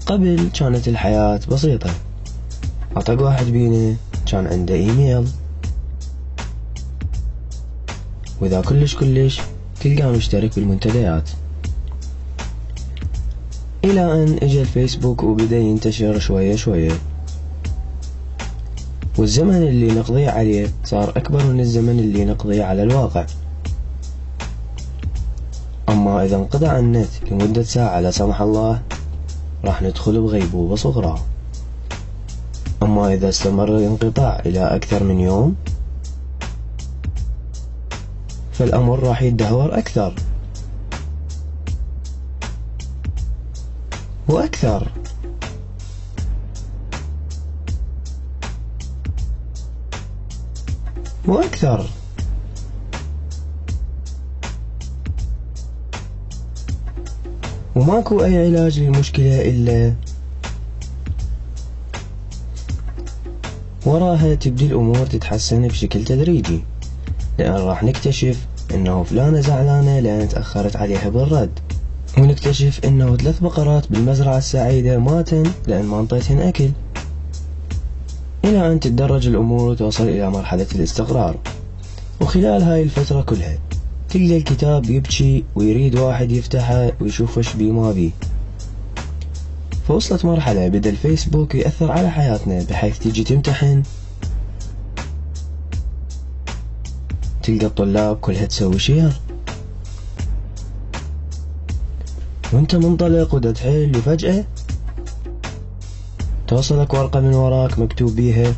قبل كانت الحياة بسيطة، أعطاك واحد بينا كان عنده إيميل، وإذا كلش تلقاه مشترك بالمنتديات، إلى أن إجا الفيسبوك وبدأ ينتشر شوية، والزمن اللي نقضيه عليه صار أكبر من الزمن اللي نقضيه على الواقع. أما إذا انقطع النت لمدة ساعة لا سمح الله راح ندخل بغيبوبة صغرى. أما إذا استمر الانقطاع إلى أكثر من يوم فالأمر راح يتدهور أكثر وأكثر. وماكو أي علاج للمشكلة إلا وراها تبدي الأمور تتحسن بشكل تدريجي، لأن راح نكتشف إنه فلانة زعلانة لأن تأخرت عليها بالرد، ونكتشف إنه 3 بقرات بالمزرعة السعيدة ماتن لأن ما انطيتهن أكل، إلى أن تتدرج الأمور وتوصل إلى مرحلة الاستقرار. وخلال هاي الفترة كلها تلقى الكتاب يبكي ويريد واحد يفتحه ويشوف وش بيه ما بيه. فوصلت مرحلة بدأ الفيسبوك يأثر على حياتنا، بحيث تيجي تمتحن تلقى الطلاب كلها تسوي شير، وانت منطلق ودا تحل، وفجأة توصلك ورقة من وراك مكتوب بيها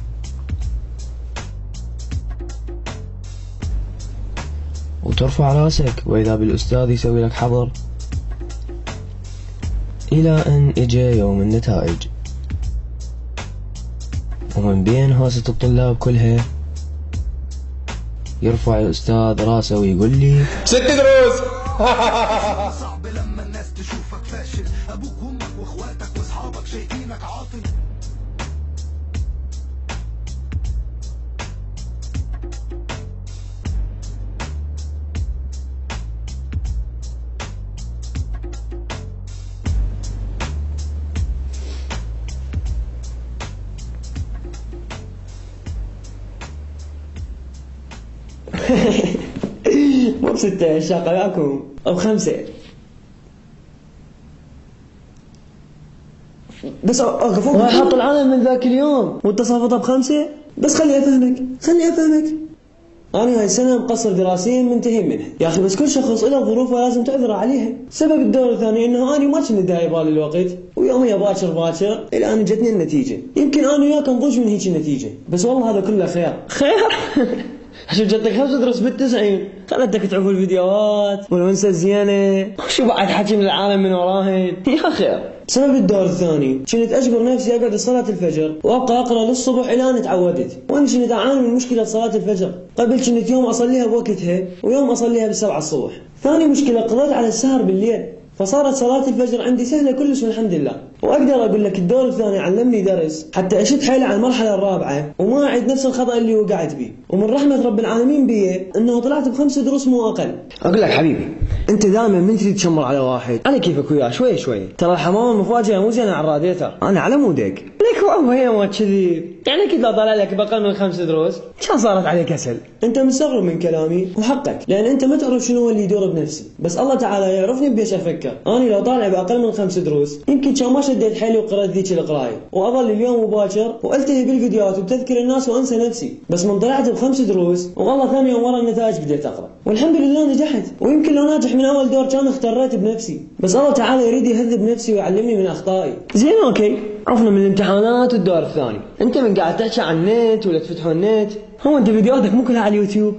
وترفع راسك وإذا بالأستاذ يسوي لك حظر. إلى أن إجا يوم النتائج، ومن بين هوسة الطلاب كلها يرفع الأستاذ راسه ويقول لي 6 دروس. صعب لما الناس تشوفك فاشل، أبوك وأمك وأخواتك وأصحابك شايفينك عاطل. مو ب6 الشاقة وياكم، أو 5 بس أوقفوك. راح أحط العالم من ذاك اليوم وأنت صافطها ب5. بس خلي أفهمك أنا هاي السنة مقصر دراسيا منتهي منها يا أخي، بس كل شخص له ظروفه لازم تعذر عليها. سبب الدور الثاني إنه أنا ما كنت داعي بالي الوقت، ويومي باكر إلى أن جتني النتيجة. يمكن أنا وياك نضوج من هيك النتيجة، بس والله هذا كله خير. شوف جتك 5 دروس بال90 خلتك تعوف الفيديوهات والونسة الزينة، شو بعد حكي من العالم من وراهن يا خير. بسبب الدور الثاني كنت أجبر نفسي أقعد لصلاة الفجر وأبقى أقرأ للصبح إلى أن تعودت. وأنا كنت أعاني من مشكلة صلاة الفجر. قبل كنت يوم أصليها بوقتها ويوم أصليها ب7 الصبح. ثاني مشكلة قضيت على السهر بالليل، فصارت صلاة الفجر عندي سهلة كلش والحمد لله. وأقدر أقول لك الدور الثاني علمني درس حتى أشد حيلي على المرحلة الرابعة وما أعيد نفس الخطأ اللي وقعت بيه. ومن رحمة رب العالمين بي أنه طلعت ب5 دروس مو أقل. أقول لك حبيبي، أنت دائما من تريد تشمر على واحد على كيفك وياه شوي. ترى الحمام المفاجئة مو زينة على الراديتر، أنا على مودك ليك وهي ما كذي. يعني أكيد لو طلع لك بأقل من 5 دروس كان صارت عليك كسل. أنت مستغرب من كلامي وحقك، لأن أنت ما تعرف شنو اللي يدور بنفسي، بس الله تعالى يعرفني بيش أفكر. أنا لو طالع بأقل من 5 دروس يمكن كان ما شديت حيلي وقرأت ذيك القراية وأظل اليوم مباشر وألتهي بالفيديوهات وبتذكر الناس وأنسى نفسي. بس من طلعت ب5 دروس والله ثاني يوم ورا النتائج بديت أقرأ والحمد لله نجحت. ويمكن لو ناجح من أول دور كان اختريت بنفسي، بس الله تعالى يريد يهذب نفسي ويعلمني من أخطائي. زين أوكي، عرفنا من الامتحانات والدور الثاني. أنت من قاعد تحكي عن النت ولا تفتحوا النت؟ هو أنت فيديوهاتك مو كلها على اليوتيوب؟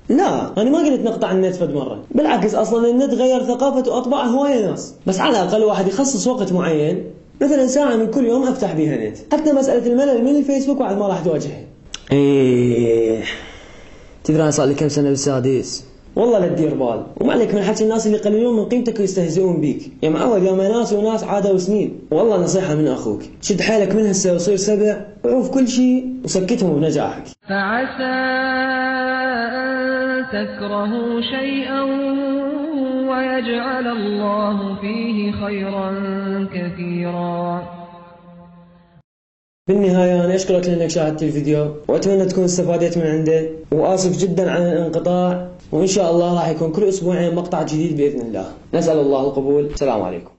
لا، أنا ما قلت نقطع النت فد مرة، بالعكس أصلا النت غير ثقافة وأطباع هواية ناس. بس على الأقل واحد يخصص وقت معين، مثلا ساعة من كل يوم أفتح بيها نت. حتى مسألة الملل من الفيسبوك بعد ما راح تواجهها. إيه تدري أنا صار لي كم سنة بالسادس؟ والله لا تدير بال، وما عليك من حكي الناس اللي يقللون من قيمتك ويستهزئون بيك. يا معود يا ناس وناس عادوا سنين. والله نصيحة من أخوك، شد حيلك من هسه وصير 7 وعوف كل شيء وسكتهم بنجاحك. فعسى أن تكرهوا شيئا ويجعل الله فيه خيرا كثيرا. بالنهاية أنا أشكرك لأنك شاهدت الفيديو، وأتمنى تكون استفادت من عنده، وآسف جدا عن الانقطاع، وإن شاء الله راح يكون كل أسبوعين مقطع جديد بإذن الله. نسأل الله القبول. السلام عليكم.